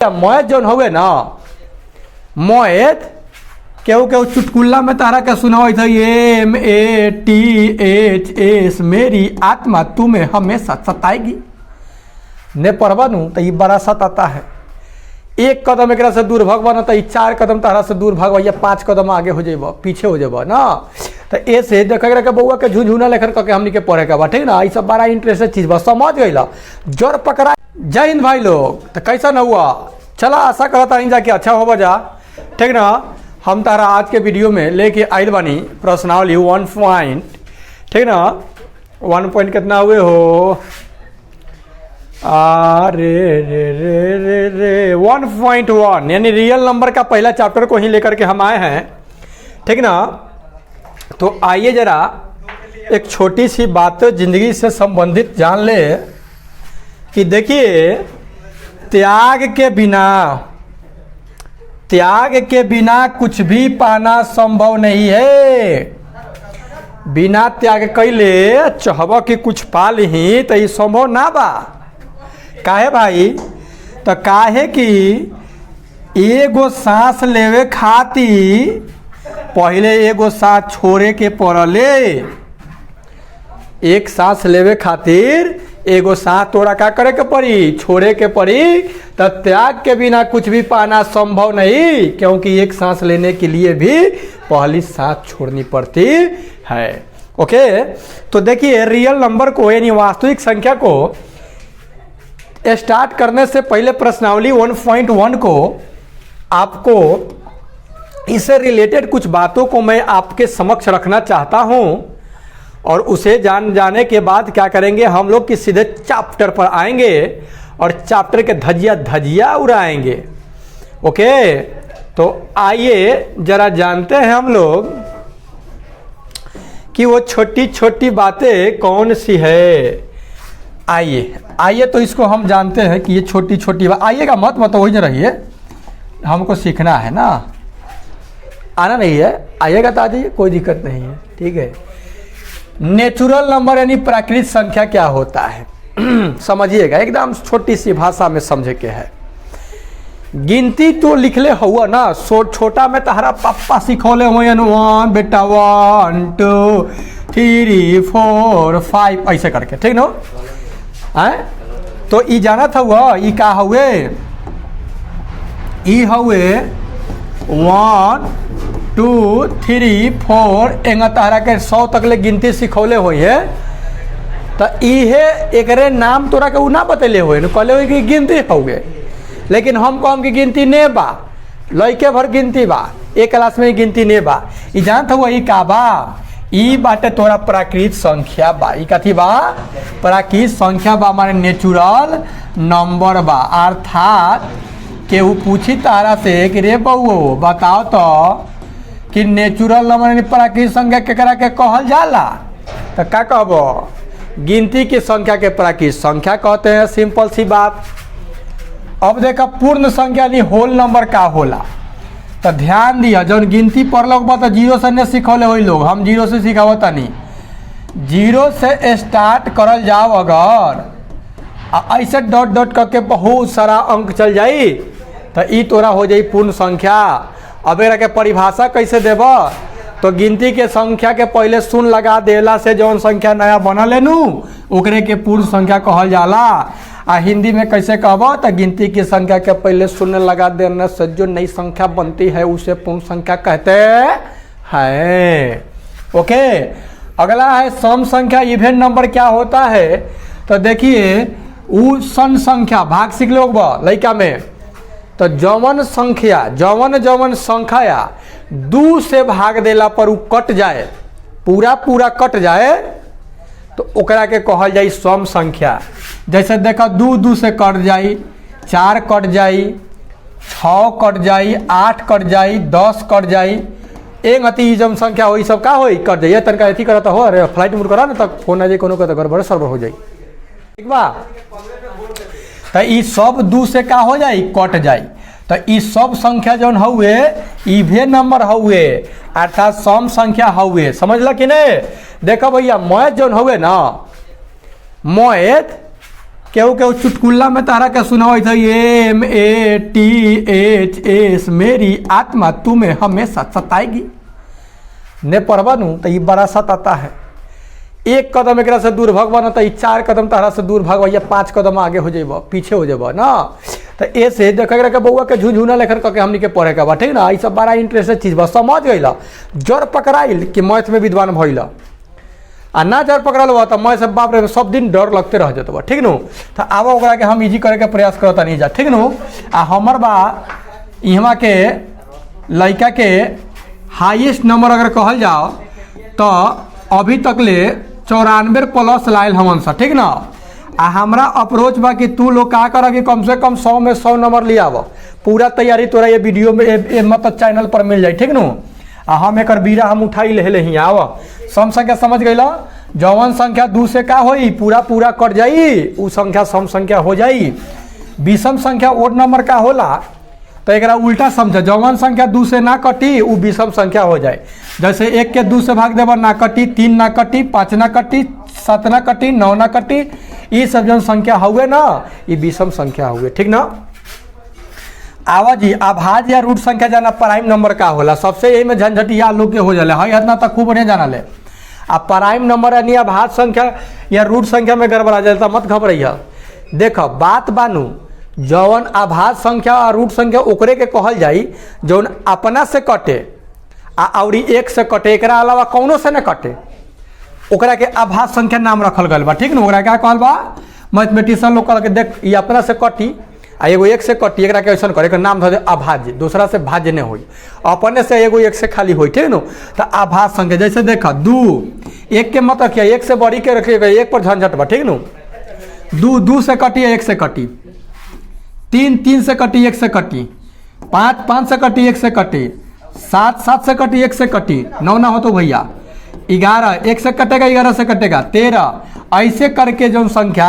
Math जौन हुए ना, मैथ केहू केहू चुटकुल्ला में तारा के सुनावत है MATHS, मेरी आत्मा तुम्हें हमेशा सताएगी। ने पढ़बा नू तो ये बड़ा सताता है। एक कदम एक से दूर भगवा ना तो ये 4 कदम तारा से दूर भगवा या 5 कदम आगे हो जाब, पीछे हो जाब ना। तो ऐसे देख के बउआ के झुझुना लेखन करके हमनी के पढ़े के बा, ठीक ना। ये सब बड़ा इंटरेस्टेड चीज बा, समझ गई जड़ पकड़ा। जय हिंद भाई लोग। तो कैसा न हुआ, चला आशा करता नहीं जाके अच्छा हो जा, ठीक ना। हम तारा आज के वीडियो में लेके आइल बानी प्रश्नावली 1 पॉइंट, ठीक ना। 1 पॉइंट कितना हुए हो, रे 1.1 यानी रियल नंबर का पहला चैप्टर को ही लेकर के हम आए हैं, ठीक ना। तो आइए जरा एक छोटी सी बात जिंदगी से संबंधित जान ले कि देखिए, त्याग के बिना कुछ भी पाना संभव नहीं है। बिना त्याग कैले चाहब कि कुछ पा ली तो ये संभव ना बा। काहे भाई, तो काहे कि एगो सांस लेवे खातिर पहले एगो सांस छोड़े के पड़ले। एक सांस लेवे खातिर एगो सांस तोड़ा का करे के पड़ी, छोड़े के पड़ी। तो त्याग के बिना कुछ भी पाना संभव नहीं, क्योंकि एक सांस लेने के लिए भी पहली सांस छोड़नी पड़ती है। ओके, तो देखिए रियल नंबर को यानी वास्तविक संख्या को स्टार्ट करने से पहले प्रश्नावली 1.1 को आपको इससे रिलेटेड कुछ बातों को मैं आपके समक्ष रखना चाहता हूं, और उसे जाने के बाद क्या करेंगे हम लोग कि सीधे चैप्टर पर आएंगे और चैप्टर के धजिया उड़ाएंगे। ओके, तो आइए जरा जानते हैं हम लोग कि वो छोटी छोटी बातें कौन सी है। आइए तो इसको हम जानते हैं कि ये छोटी छोटी बात। आइएगा मत वही न रहिए, हमको सीखना है ना। आना नहीं है, आइएगा तो आ जाइए, कोई दिक्कत नहीं है, ठीक है। नेचुरल नंबर यानी प्राकृतिक संख्या क्या होता है समझिएगा, एकदम छोटी सी भाषा में समझे के है। गिनती तो लिख ले हुआ ना, छोटा में तहरा पापा सिखौले हुए 1 बेटा 1 2 3 4 5 ऐसे करके, ठीक ना है। तो ई जाना था हुआ ई का हुए, ई हुए 1 2 3 4 एंगा तहरा के 100 तक ले गिनती सिखौले हुई है। तो इहे एकरे नाम तोरा के उ ना बतैले हुए, कहले हुए कि गिनती हुए, लेकिन हम कहम कि गिनती ने बा, लइके भर गिनती बा, एक क्लास में गिनती ने बा। ई जानत हुआ ई का बा, ई बाटे तोरा प्राकृतिक संख्या बा। ई कथी बा, प्राकृतिक संख्या बा, माने नेचुरल नंबर बा। अर्थात केहू पूछी तारा से कि रे बउओ बताओ तो कि नेचुरल नंबर यानी प्राकृतिक संख्या केकरा के कहल जाला, तो का कहबो, गिनती की संख्या के प्राकृतिक संख्या कहते हैं, सिंपल सी बात। अब देखा पूर्ण संख्या यानी होल नंबर का होला, तो ध्यान दिया जब गिनती पढ़ल बा तो 0 से नहीं सिखौले हुई लोग, हम 0 से सिखावत नहीं। 0 से स्टार्ट करल जाओ अगर ऐसे डॉट डॉट करके बहुत सारा अंक चल जाई तो ई तोरा हो जाई पूर्ण संख्या। अब एकरा के परिभाषा कैसे देब, तो गिनती के संख्या के पहले शून्य लगा देला से जौन संख्या नया बनल है नू ओकरे के पूर्ण संख्या कहल जाला। आ हिंदी में कैसे कहब, तो गिनती की संख्या के पहले शून्य लगा देने से जो नई संख्या बनती है उसे पूर्ण संख्या कहते हैं। ओके, अगला है सम संख्या इवेन नंबर क्या होता है, तो देखिए उ सन संख्या भाग सीख लोग लड़का में, तो जवन संख्या 2 से भाग देला पर उ कट जाए, पूरा कट जाए, तो ओकरा के कहल जाई सम संख्या। जैसे देखा 2 से कट जाई, 4 कट जाई, 6 कट जाई, 8 कट जाई, 10 कट जाई। एक अति जम संख्या हो सब का हो कट जाइए, तनका अथी करता हो, अरे फ्लाइट मोड करा ना तक फोन आ जाए कोनो का गड़बड़ सर्वर हो जाए, ठीक बा। तो ई सब 2 से का हो जाई कट जाई, तो ई सब संख्या जौन हुए इवेन नंबर हुए, अर्थात सम संख्या हुए। समझला कि नहीं। देखो भैया मैथ जौन हुए ना, मैथ केहू केहू चुटकुल्ला में तारा के सुनाओ था MATHS मेरी आत्मा तुम्हें हमेशा सताएगी। ने पढ़बा नु तो ये बड़ा सताता है। एक कदम एक से दूर भगवा ना तो 4 कदम तारा से दूर भगवा या 5 कदम आगे हो जाब पीछे हो जाब ना। तो ऐसे देख के बउआ के झुंझुना लेखन करके हमनी के पढ़े के बा ठीक ना। ये सब बड़ा इंटरेस्टेड चीज बा। समझ गई जड़ पकड़ाइल कि मैथ में विद्वान भइल आ ना जड़ पकड़ल बा तो मैं सब बाप रे सब दिन डर लगते रह जात बा ठीक नु। तो आब ओकरा के हम इजी करे के प्रयास करता नहीं जा ठीक नु। आ हमर बा इहवा के लड़का के हाईएस्ट नंबर अगर कहल जाओ तो अभी तक ले 94 प्लस लाइल हमन सा ठीक ना। आ हमरा अप्रोच बा कि तू लोग का कर कि कम से कम 100 में 100 नंबर ले आव। पूरा तैयारी तोरा ये वीडियो में मतलब चैनल पर मिल जाए ठीक नु। आ हम एक बीरा हम उठाई ले ही आव। सम संख्या समझ गई जौवन संख्या 2 से का होई पूरा पूरा कट जाई उ संख्या सम संख्या हो जाई। विषम संख्या ओड नंबर का होला तो एक उल्टा समझ जौवन संख्या 2 से ना कटी उ विषम संख्या हो जाए। जैसे 1 के 2 से भाग देव ना कटी 3 ना कटी 5 ना कटी 7 ना कटी 9 ना कटी। ये सब जन संख्या हुए ना ये विषम संख्या हुए ठीक ना। आवाजी अभाज्य या रूट संख्या जाना प्राइम नंबर का होला सबसे यही में झंझटिया लोग के हो जाले है इतना तक खूब बढ़िया जाना ले। आ प्राइम नंबर यानी अभाज्य संख्या या रूट संख्या में गड़बड़ा जाए तो मत घबराइया। देख बात बानू जौन अभाज्य संख्या और रूट संख्या ओकरे के कहल जाई जौन अपना से कटे और 1 से कटे एक अलावा कौनो से न कटे ओकरा के अभाज्य संख्या नाम रखल गल बा ठीक न। ओकरा क्या कहल बा मैथमेटिशियन लोग कहल के देख ये अपना से कटी आ एगो 1 से कटी एक ऐसा करे के नाम धो दे अभाज्य। दूसरा से भाज्य नहीं होई अपने से एगो 1 से खाली होई ठीक न। तो अभाज्य संख्या जैसे देख 2 1 के मतलब क्या 1 से बढ़ी के रखिएगा 1 पर झंझट बा ठीक न। 2 से कटी 1 से कटी 3 से कटी 1 से कटी 5 से कटी 1 से कटी 7 से कटी 1 से कटी 9 ना हो तो भैया 11 1 से कटेगा 11 से कटेगा 13 ऐसे करके जो संख्या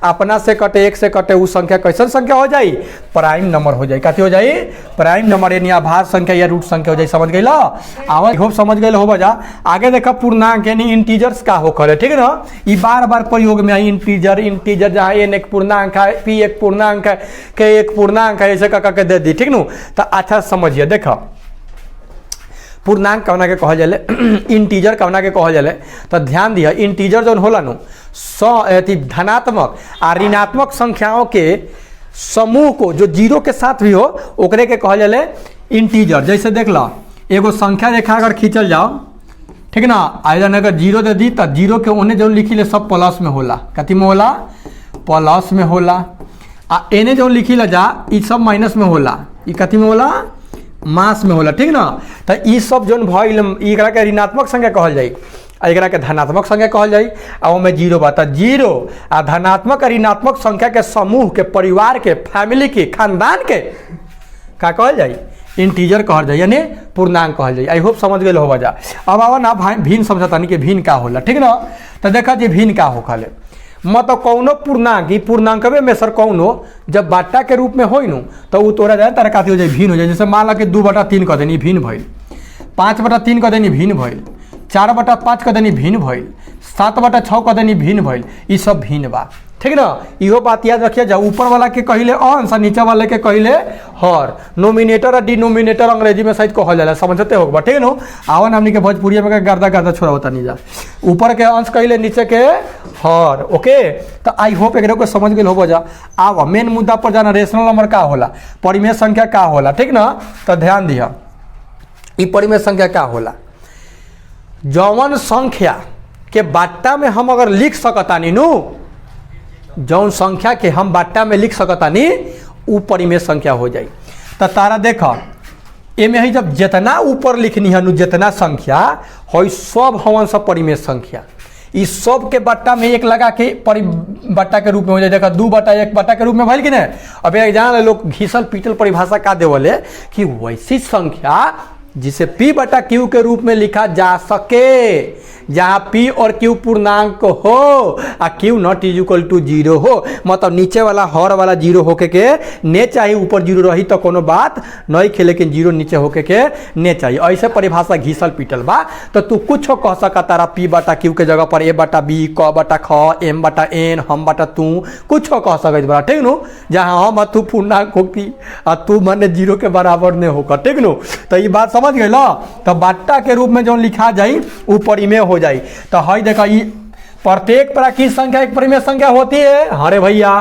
अपना से कटे 1 से कटे उस संख्या कैसन संख्या हो जाई प्राइम नंबर हो जाई। कथी हो जाई प्राइम नंबर यानी अभाज्य संख्या या रूट संख्या हो जाई। समझ गई आवाज खूब समझ गए हो बजा। आगे देखा पूर्णांक यानी इंटीजर्स का हो करे ठीक है ना। ये बार बार प्रयोग में आई इंटीजर जहाँ n एक पूर्णांक है p एक पूर्णांक है k एक पूर्णांक है ऐसे करके दे दी ठीक न। तो अच्छा समझिए देखो पूर्णांक कवना के कहल जाले इंटीजर कवना के कहल जाले। तो ध्यान दिया इंटीजर जो होला नु धनात्मक और ऋणात्मक संख्याओं के समूह को जो 0 के साथ भी हो ओकरे के कहल जाले इंटीजर। जैसे देख लो एगो संख्या रेखा अगर खींचल जाओ ठीक ना आइजन अगर 0 दे दी तो 0 के ओने जो लिखी ले सब प्लस में होला कथी में होला प्लस में होला। आ एने जो लिखी ला जा ये सब माइनस में होला ये कथी में होला मास में होला ठीक ना। तो ये सब जो भइल एकरा के ऋणात्मक संख्या कहल जाई एकरा के धनात्मक संख्या कहल जाई। आ में 0 बाता 0 आ धनात्मक और ऋणात्मक संख्या के समूह के परिवार के फैमिली के खानदान के का कहल जाई इंटीजर कहल जाई यानी पूर्णांक कहल जाई। आई होप समझ गए हो बजा। अब आवा ना भिन्न समझतानी कि भिन्न का होला ठीक ना। तो देखा जी भिन्न का होखले मतलब कौनो पूर्णांक ई पूर्णांकवे में सर कौनो जब बाटा के रूप में होई नु तो वो तोरा जाए तारा काती हो जाए भिन्न हो जाए। जैसे मान ला कि 2/3 कर देनी भिन्न भइल 5/3 कर देनी भिन्न भइल 4/5 कर देनी भिन्न भइल 7/6 कर देनी भिन्न भइल ये सब भिन्न बा ठीक ना। इहो बात याद रखिए जा ऊपर वाला के कहिले अंश और नीचे वाले के कहिले हर नोमिनेटर और डिनोमिनेटर अंग्रेजी में शायद कहल जाला समझते होगा ठीक ना। आवन हमनी के भोजपुरी में गर्दा छोड़ा होता नहीं जा ऊपर के अंश कहिले नीचे के हर ओके। तो आई होप एक को समझ गए हो जा। आवा मेन मुद्दा पर जाना रेशनल नंबर का होला परिमेय संख्या का होला ठीक ना। तो ध्यान दिया ई परिमेय संख्या का होला जौवन संख्या के बाट्टा में हम अगर लिख सकतानी नु जौन संख्या के हम बाट्टा में लिख सकतानी उ परिमेय संख्या हो जाई। तो तारा देख एमे है जब जितना ऊपर लिखनी है नु जितना संख्या हो सब हवन सब परिमेय संख्या इस सब के बट्टा में 1 लगा के बट्टा के रूप में हो जाए। देखा 2/1 बट्टा के रूप में भइल कि नहीं। अब एक जान लोग घिसल पीटल परिभाषा का देवले कि वैसी संख्या जिसे P बटा Q के रूप में लिखा जा सके, जहां P और Q पूर्णांक हो और Q not is equal to 0 हो, मतलब नीचे वाला हर वाला 0 होके के ने चाहिए, ऊपर 0 रही तो कोनो बात नहीं खे, लेकिन 0 नीचे होके के ने चाहिए। ऐसे परिभाषा घिसल पीटल बा, तो तू कुछ कह सका तारा P बटा Q के जगह पर A बटा B, क बटा ख, M बटा N, हम बटा तू, कुछ कह सकत बा, ठीक नु। जहां हम तू पूर्णांक होती और तू माने 0 के बराबर ने होकर, ठीक नु। तो ये बात समझ गए ला। तो बट्टा के रूप में जो लिखा जाई ऊपर में हो जाई। तो हई देखा, प्रत्येक प्राकृत संख्या एक परिमेय संख्या होती है, हरे भैया।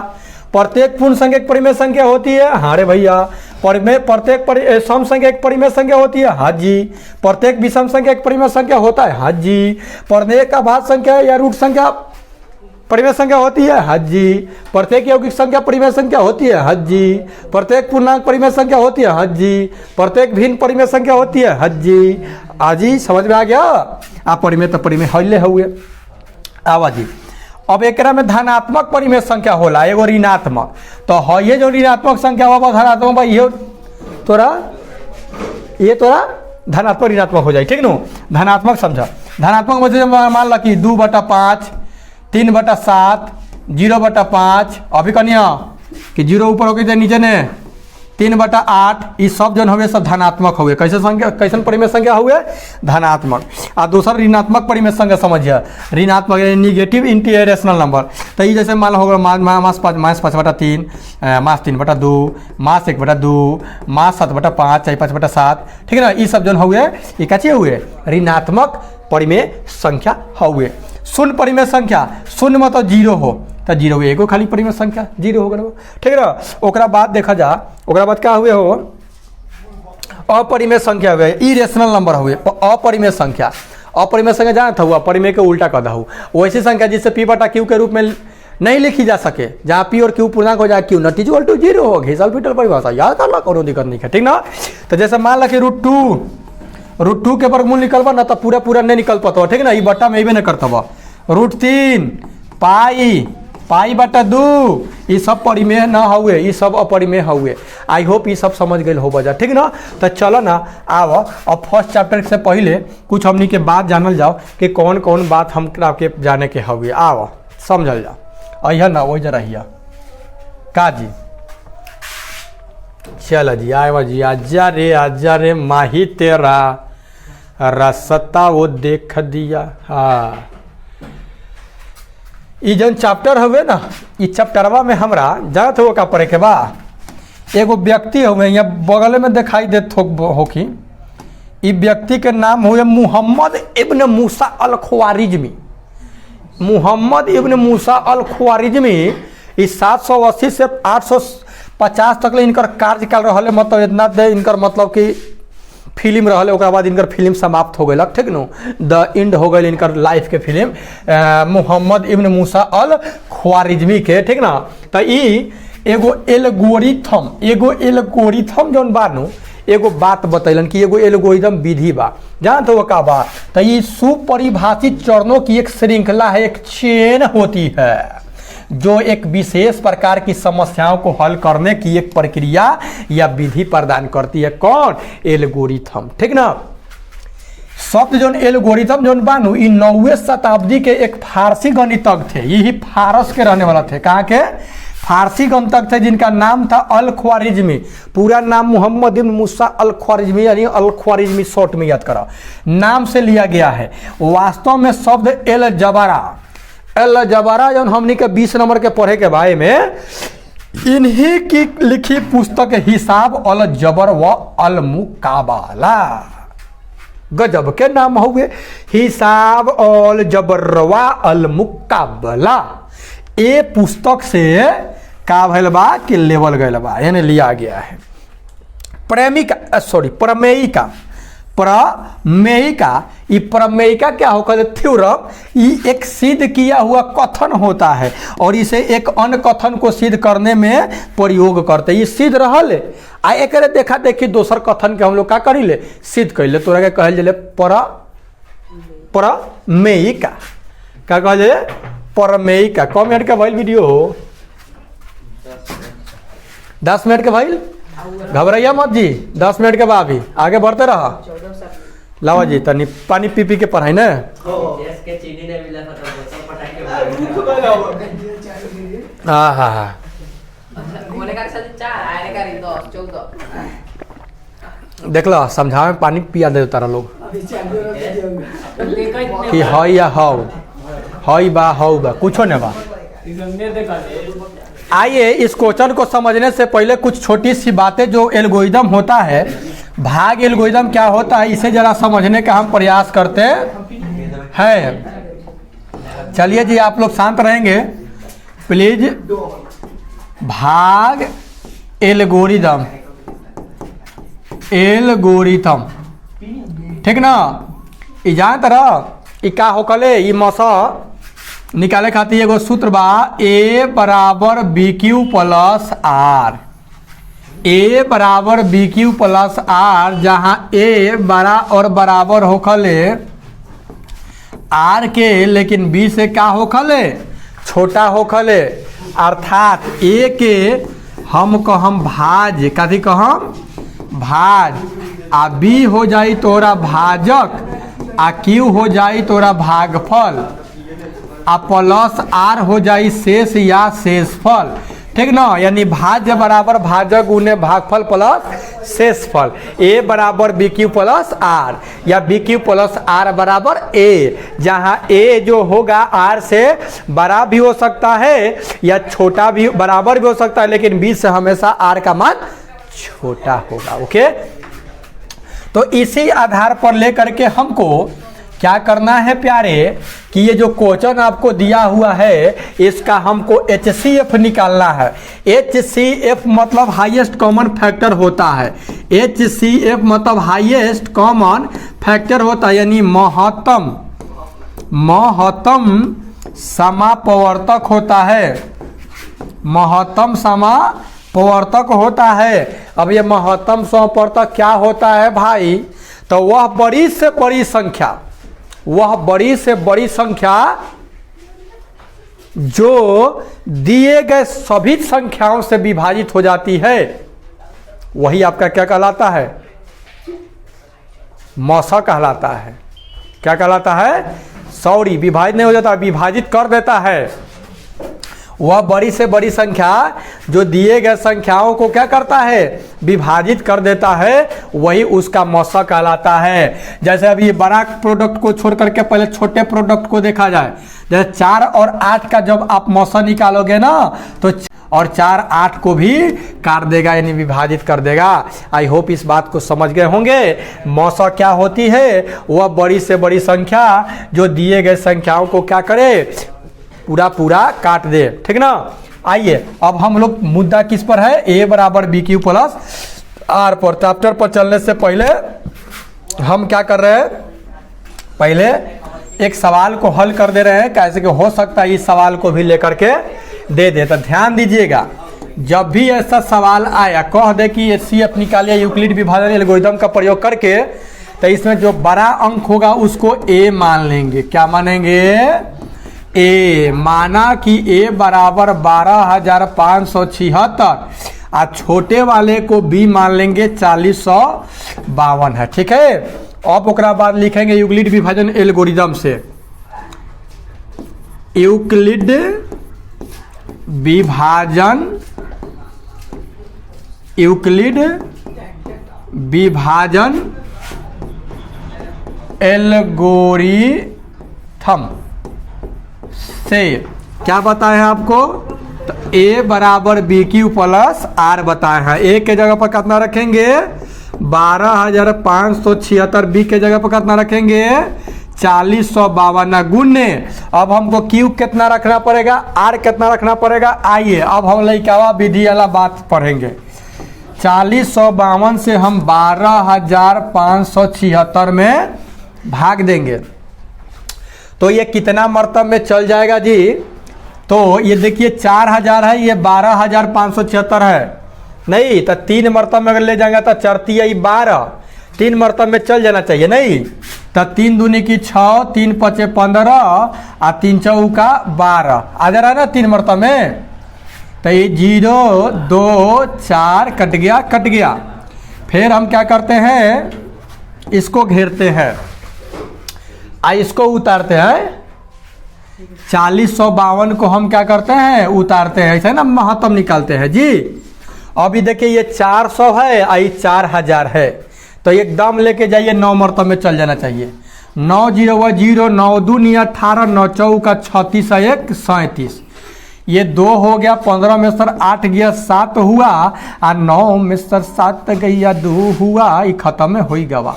प्रत्येक पूर्ण संख्या एक परिमेय संख्या होती है, हरे भैया। प्रत्येक सम संख्या एक परिमेय संख्या होती है, हाँ जी। प्रत्येक विषम संख्या एक परिमेय संख्या होता है, हाँ जी। प्रत्येक का भाज्य संख्या या रूट संख्या परिमेय संख्या होती है, हाँ जी। प्रत्येक यौगिक संख्या परिमेय संख्या होती है, हाँ जी। प्रत्येक पूर्णांक परिमेय संख्या होती है, हाँ जी। प्रत्येक भिन्न परिमेय संख्या होती है, हाँ जी। आजी समझ में आ गया। आप परिमेय तो परिमेय हल्ले हुए आवा जी। अब एक में धनात्मक परिमेय संख्या होला, एगो ऋणात्मक। तो ये जो ऋणात्मक संख्या हुआ धनात्मक भाई, ये तोरा धनात्मक ऋणात्मक हो जाए, ठीक नो। धनात्मक समझा, धनात्मक मतलब मान ला कि 2/5, 3/7, 0/5, अभी कनिया कि 0 ऊपर होके नीचे ने 3/8, ये सब जन हुए सब धनात्मक हुए। कैसे संख्या, कैसन परिमेय संख्या हुए, धनात्मक। और दूसरा ऋणात्मक परिमेय संख्या समझिए, ऋणात्मक निगेटिव इंटीरेशनल नंबर। तो ये जैसे मान लो होगा मास 5/3, मास 3/2, मास 1/2, मास 7/5, चाहे 5/7, ठीक है ना। ये सब जन हुए ये कैसे हुए, ऋणात्मक परिमेय संख्या हुए। शून्य परिमेय संख्या, शून्य मतलब 0 हो तो 0 हुए, एगो खाली परिमेय संख्या 0 हो गया, ठीक है ना। ओकरा बाद देखा जा, ओकरा बाद क्या हुए हो, अपरिमेय संख्या हुए, इरेशनल नंबर हुए। अपरिमेय संख्या, अपरिमेय संख्या जानत हुआ, परिमेय के उल्टा कर दहु, वैसी संख्या जिससे P बटा Q के रूप में नहीं लिखी जा सके, जहाँ P और Q पूर्णांक हो जाए, Q not is equal to 0 हो। घिसल पीटल परिभाषा याद कर ला, कोनो दिक्कत नहीं है, ठीक ना। तो जैसे मान ला कि √2 के वर्गमूल निकलबा ना, तो पूरा नहीं निकल पाता, ठीक ना। ये बट्टा में भी नहीं करता बा। √3 पाई बटा 2, ये सब परिमेय न हुए, ये सब अपरिमेय हुए। आई होप ये सब समझ गए हो बजा, ठीक ना। तो चलो ना आओ, अब फर्स्ट चैप्टर से पहले कुछ हमनी के बात जानल जाओ कि कौन कौन बात हम के जाने के हुए। आओ समझल जाओ, अहिया ना वही जरा हिया का जी। चल जी आवा जी, आजा रे माही तेरा रास्ता वो देख दिया। हाँ, ये जन चैप्टर हुए ना, ये चैप्टरवा में हमरा जानत हो का पढ़े के बा। एगो व्यक्ति हुए, यहाँ बगल में दिखाई देत हो कि ये व्यक्ति के नाम हुए मुहम्मद इब्न मूसा अल ख्वारिज़मी। मुहम्मद इब्न मूसा अल ख्वारिज़मी, इस 780 से 850 तक ले इनकर कार्यकाल रहा, मतलब इतना दे इनकर मतलब कि फिल्म रहा, ओकरा बाद इनकर फिल्म समाप्त हो गई, ठीक नो। द एंड हो गई इनकर लाइफ के फिल्म मुहम्मद इब्न मूसा अल ख्वारिज़मी के, ठीक ना। तो एगो एल्गोरिथम जौन बानू, एगो बात बतैलन कि एगो एल्गोरिथम विधि बा, जानत हो का बा। तो ये सुपरिभाषित चरणों की एक श्रृंखला है, एक चेन होती है, जो एक विशेष प्रकार की समस्याओं को हल करने की एक प्रक्रिया या विधि प्रदान करती है। कौन, एल्गोरिथम, ठीक ना। शब्द जो एल्गोरिथम जो बानू, ये 9वीं शताब्दी के एक फारसी गणितज्ञ थे, यही फारस के रहने वाला थे। कहाँ के, फारसी गणितज्ञ थे, जिनका नाम था अल ख्वारिज़मी। पूरा नाम मुहम्मद इब्न मूसा अल ख्वारिज़मी, यानी अल ख्वारिज़मी शॉर्ट में याद करो, नाम से लिया गया है। वास्तव में शब्द एल जबारा जो हमनी के 20 नंबर के पढ़े के भाई में, इन्हीं की लिखी पुस्तक हिसाब अल जबर व अल मुकाबला, गजब के नाम हुए, हिसाब अल जबर व अल मुकाबला। ये पुस्तक से का भइल बा कि लेवल गइल बा, यानी लिया गया है। प्रमेयिका क्या होकर थ्योरम, ये एक सिद्ध किया हुआ कथन होता है और इसे एक अन्य कथन को सिद्ध करने में प्रयोग करते। ये सिद्ध रहल आ एक देखा देखी दोसर कथन के हम लोग का करी ले, सिद्ध कैले, तोरा के कहल जले प्रमेयिका। का कहल जले, प्रमेयिका। कम मिनट का भइल वीडियो हो, 10 मिनट के भइल। घबराइया मत जी, 10 मिनट के बाद भी आगे बढ़ते रहा। लावा जी तनी पानी पी पी के पढ़ाई ना। हाँ हाँ हाँ देख लो समझावे में पानी पिया दे तारा लोग कि हई या हऊ, हई बा हऊ बा कुछो नहीं बा। आइए इस क्वेश्चन को समझने से पहले कुछ छोटी सी बातें, जो एल्गोरिदम होता है, भाग एल्गोरिदम क्या होता है, इसे जरा समझने का हम प्रयास करते हैं। चलिए जी आप लोग शांत रहेंगे प्लीज। भाग एल्गोरिदम, एल्गोरिथम, ठीक ना। ई जान तरह ई का होकले, ई मौसा निकाले खातिर एगो सूत्र बा, ए बराबर बी क्यू प्लस आर। ए बराबर बी क्यू प्लस आर, जहाँ ए बड़ा और बराबर होखले आर के, लेकिन बी से का होखले छोटा होखले। अर्थात ए के हम कहम भाज, कथी कहम भाज, आ बी हो जाई तोरा भाजक, आ क्यू हो जाई तोरा भागफल, आ प्लस आर हो जाई शेष या शेषफल, ठीक ना। यानी भाज्य बराबर भाजक गुने भागफल प्लस शेषफल। ए बराबर बी क्यू प्लस आर, या बी क्यू प्लस आर बराबर ए, जहाँ ए जो होगा आर से बड़ा भी हो सकता है या छोटा भी, बराबर भी हो सकता है, लेकिन बी से हमेशा आर का मान छोटा होगा। ओके, तो इसी आधार पर लेकर के हमको क्या करना है प्यारे, कि ये जो क्वेश्चन आपको दिया हुआ है इसका हमको HCF निकालना है। HCF मतलब हाईएस्ट कॉमन फैक्टर होता है। HCF मतलब हाईएस्ट कॉमन फैक्टर होता है, यानी महत्तम समापवर्तक होता है, महत्तम समापवर्तक होता है। अब ये महत्तम समापवर्तक क्या होता है भाई, तो वह बड़ी से बड़ी संख्या, वह बड़ी से बड़ी संख्या जो दिए गए सभी संख्याओं से विभाजित हो जाती है, वही आपका क्या कहलाता है, मौसा कहलाता है। क्या कहलाता है, सॉरी विभाजित नहीं हो जाता, विभाजित कर देता है। वह बड़ी से बड़ी संख्या जो दिए गए संख्याओं को क्या करता है, विभाजित कर देता है, वही उसका मौसा कहलाता है। जैसे अभी बड़ा प्रोडक्ट को छोड़ करके पहले छोटे प्रोडक्ट को देखा जाए, जैसे 4 और 8 का जब आप मौसा निकालोगे ना, तो और 4 8 को भी काट देगा, यानी विभाजित कर देगा। आई होप इस बात को समझ गए होंगे। मौसा क्या होती है, वह बड़ी से बड़ी संख्या जो दिए गए संख्याओं को क्या करे, पूरा पूरा काट दे, ठीक ना। आइए अब हम लोग मुद्दा किस पर है, ए बराबर बी क्यू प्लस आर पर। चैप्टर पर चलने से पहले हम क्या कर रहे हैं, पहले एक सवाल को हल कर दे रहे हैं, कैसे कि हो सकता है इस सवाल को भी लेकर के दे दे। तो ध्यान दीजिएगा, जब भी ऐसा सवाल आया, कह दे कि HCF निकालिए यूक्लिड विभाजन एल्गोरिथम का प्रयोग करके, तो इसमें जो बड़ा अंक होगा उसको ए मान लेंगे। क्या मानेंगे, ए। माना कि ए बराबर 12,576, और छोटे वाले को बी मान लेंगे 4052 है, ठीक है। अब ओकरा बाद लिखेंगे यूक्लिड विभाजन एल्गोरिथम से, यूक्लिड विभाजन, यूक्लिड विभाजन एल्गोरिथम से क्या बताए हैं आपको, तो ए बराबर बी क्यू प्लस आर बताए हैं। ए के जगह पर कितना रखेंगे, 12,576, बी के जगह पर कितना रखेंगे, 4052 गुने। अब हमको क्यू कितना रखना पड़ेगा, आर कितना रखना पड़ेगा। आइए अब हम लइकावा विधि वाला बात पढ़ेंगे। 4052 से हम 12,576 में भाग देंगे, तो ये कितना मरतब में चल जाएगा जी, तो ये देखिए 4000 है, ये 12,576 है, नहीं तो 3 मरतब में अगर ले जाएंगे तो 4 × 12, 3 मरतब में चल जाना चाहिए, नहीं तो 3 दूनी की 6, 3 × 5 = 15, और 3 × 4 = 12 आ जा रहा है ना 3 मरतब में। तो ये 0 2 4 कट गया। फिर हम क्या करते हैं, इसको घेरते हैं, इसको उतारते हैं। 4052 को हम क्या करते हैं, उतारते हैं, ऐसे ना महत्तम निकालते हैं जी। अभी देखिए ये 400 है, आई 4000 है, तो एकदम लेके जाइए 9 मरतबे में चल जाना चाहिए। 9 0 0, 9 2 18, 9 4 36, 1 37। ये 2 हो गया, 15 में सर 8 गया, 7 हुआ, और 9 में सर 7 गया, 2 हुआ, ये खत्म हो ही गवा।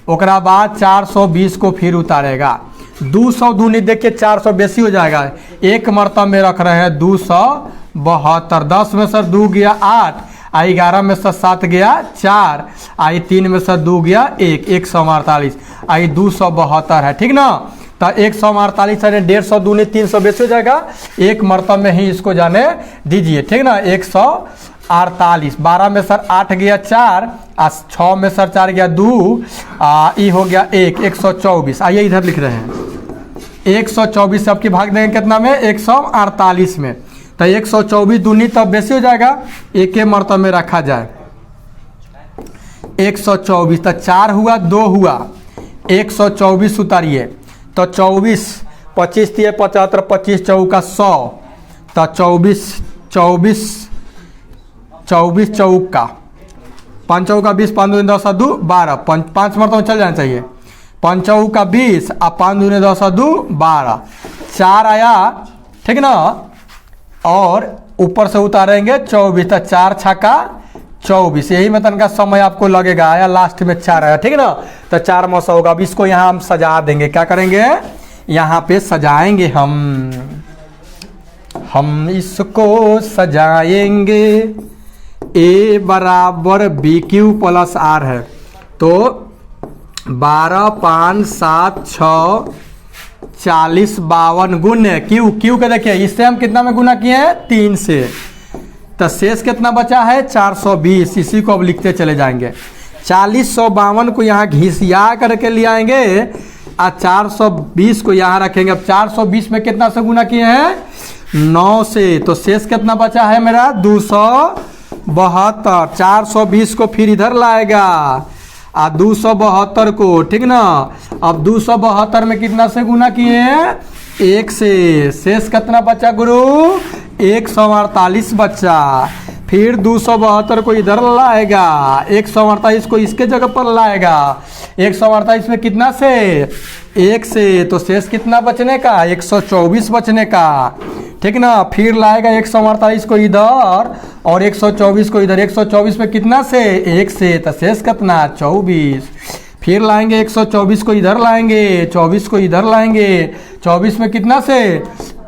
ओकरा बाद 420 को फिर उतारेगा। 200 दूनी देखिए 400 बेसी हो जाएगा, एक मरतबा में रख रहे हैं 272। 10 में सर 2 गया 8, 11 में सर 7 गया 4, 3 में सर 2 गया 1, 148, 272 है, ठीक ना। तो 148 है, 150 दूनी 300 बेसी हो जाएगा, एक मरतबा में ही इसको जाने दीजिए, ठीक ना। 148, 12 में सर 8 गया 4, 6 में सर 4 गया 2, ई हो गया 1, 124। आइए इधर लिख रहे हैं 124 सबकी भाग देंगे कितना में, 148 में। तो 124 दूनी तब बेसी हो जाएगा, एक मरतबा में रखा जाए। 124 तो 4 हुआ 2 हुआ, 124 उतारिए, तो 24 25 3 75, 25 चौका 100, तो 24 चौका 5 चौका 20, 5 दूनी 10 2 12, 5 मरतबा चल जाना चाहिए। 5 चौका 20, 5 दूनी 10 2 12, 4 आया, ठीक ना। और ऊपर से उतारेंगे 24, तो 4 छक्का 24, यही में तनका समय आपको लगेगा, आया लास्ट में 4 आया, ठीक ना। तो 4 मौसा होगा। अब इसको यहाँ हम सजा देंगे, क्या करेंगे, यहाँ पे सजाएंगे हम इसको सजाएंगे। ए बराबर बी क्यू प्लस आर है, तो 12 5 7 6 40 52 गुने क्यू के देखिए, इससे हम कितना में गुना किए हैं, 3 से। तो शेष कितना बचा है, 420। इसी को अब लिखते चले जाएंगे। 4052 को यहाँ घिसिया करके ले आएंगे, और 420 को यहाँ रखेंगे। अब 420 में कितना से गुना किए हैं, 9 से। तो शेष कितना बचा है मेरा, 272। 420 को फिर इधर लाएगा, 272 को, ठीक ना। अब 272 में कितना से गुना किए हैं, 1 से। शेष कितना बचा गुरु, 148 बचा। फिर 272 को इधर लाएगा, 148 को इसके जगह पर लाएगा। 148 में कितना से, 1 से। तो शेष कितना बचने का, 124 बचने का, ठीक ना। फिर लाएगा 148 को इधर और 124 को इधर। 124 में कितना से, 1 से। तो शेष कितना, 24। फिर लाएंगे 124 को इधर लाएंगे, 24 को इधर लाएंगे। 24 में कितना से,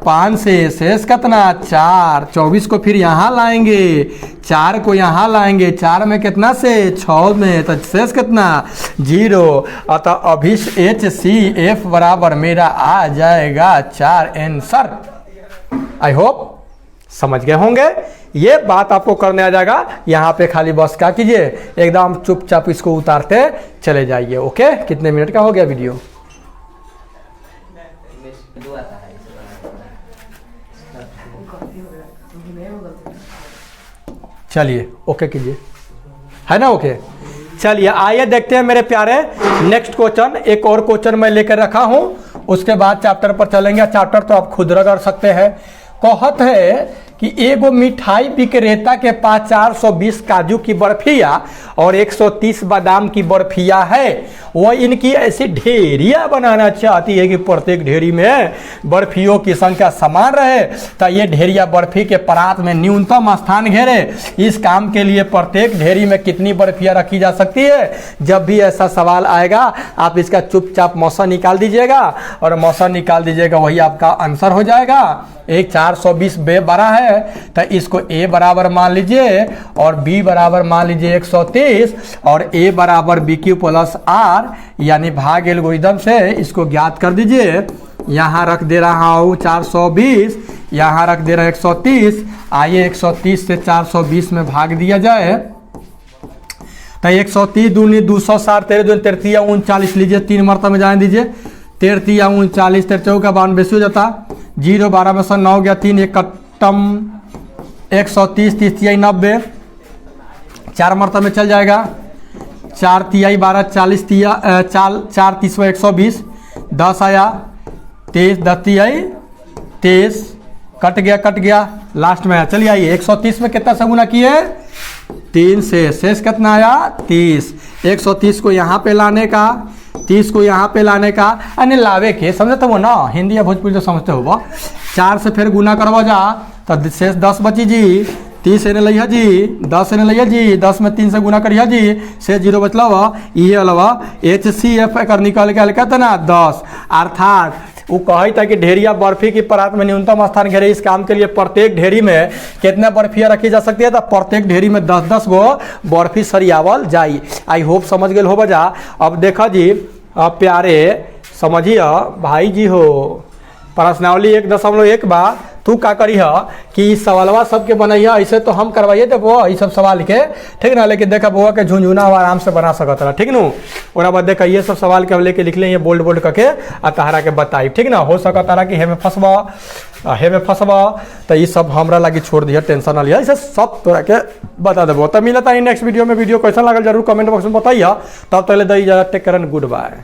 5 से। शेष कितना, 4। 24 को फिर यहाँ लाएंगे, 4 को यहाँ लाएंगे। 4 में कितना से, 6 में। तो शेष कितना, 0। अतः अभिष HCF बराबर मेरा आ जाएगा 4 आंसर। आई होप समझ गए होंगे। ये बात आपको करने आ जाएगा। यहाँ पे खाली बस क्या कीजिए, एकदम चुपचाप इसको उतारते चले जाइए। ओके, कितने मिनट का हो गया वीडियो, चलिए ओके कीजिए, है ना। ओके चलिए आइए देखते हैं मेरे प्यारे नेक्स्ट क्वेश्चन। एक और क्वेश्चन मैं लेकर रखा हूं, उसके बाद चैप्टर पर चलेंगे। चैप्टर तो आप खुद रगड़ सकते हैं। कहत है कि एगो मिठाई विक्रेता के पास 420 काजू की बर्फिया और 130 बादाम की बर्फिया है। वो इनकी ऐसी ढेरिया बनाना चाहती है कि प्रत्येक ढेरी में बर्फियों की संख्या समान रहे, तो ये ढेरिया बर्फी के परात में न्यूनतम स्थान घेरे। इस काम के लिए प्रत्येक ढेरी में कितनी बर्फियाँ रखी जा सकती है। जब भी ऐसा सवाल आएगा आप इसका चुपचाप मौसा निकाल दीजिएगा, और मौसा निकाल दीजिएगा वही आपका आंसर हो जाएगा। एक 420 बे बड़ा है, तो इसको A बराबर मान लीजिए और B बराबर मान लीजिए 130, और A बराबर BQ प्लस R यानी भाग एल्गोरिथम से इसको ज्ञात कर दीजिए। यहाँ रख दे रहा हूँ 420, यहाँ रख दे रहा है 130। आइए 130 से 420 में भाग दिया जाए, तो 130 दूनी 260, 13 दूनी 33 39 लीजिए, 3 मरतबा में जाने दीजिए। 33 39 13 का 52 बेसी हो जाता। 0 12 में से 9 गया, 3 एक कट्टम 130, 30 तिहाई 90, 4 मरतबे में चल जाएगा। 4 तिहाई 12, 40 तिया 4 तीसवा 120, 10 आया, 23, 10 तिहाई 23, कट गया लास्ट में आया। चलिए आइए 130 में कितना से गुना किए? 3 से। शेष कितना आया? 30। 130 को यहाँ पे लाने का, 30 को यहाँ पे लाने का, अन्य लावे के समझते हो ना, हिंदी या भोजपुरी तो समझते हो। 4 से फिर गुना करवा जा तो शेष 10 बची जी। 30 एने लिया जी, 10 एने लिया जी, 10 में 3 से गुना करिया जी, से 0 बचला हुआ। ये अलावा HCF कर निकल के कहते ना 10। अर्थात वो कही था कि ढेरिया बर्फी की परात में न्यूनतम स्थान घेरे। इस काम के लिए प्रत्येक ढेरी में कितना बर्फियाँ रखी जा सकती है? तो प्रत्येक ढेरी में 10-10 गो बर्फी सरियावल जाई। आई होप समझ गए हो बजा। अब देखा जी, अब प्यारे समझिए भाई जी हो, प्रश्नावली 1.1 बा। तू का करी है कि सवालवा सबके बनैया, ऐसे तो हम करवाइए देबो ये सब सवाल के, ठीक ना। लेकिन देखा बुआ के झुंझुना आराम से बना सकत रहा, ठीक नू। और बाद देखा ये सब सवाल के हम लेके लिख लें बोल्ड करके आ तहरा के बताई, ठीक ना। हो सकता तारा कि हेमे फंसबा तो ये सब हमरा लगी छोड़ दिया, टेंशन ना लिया, इसे सब तोरा के बता देबो। तो मिलता है नेक्स्ट वीडियो में। वीडियो कैसा लगल जरूर कमेंट बॉक्स में बताइए। तब तक ले दी इजाजत, take care and good bye.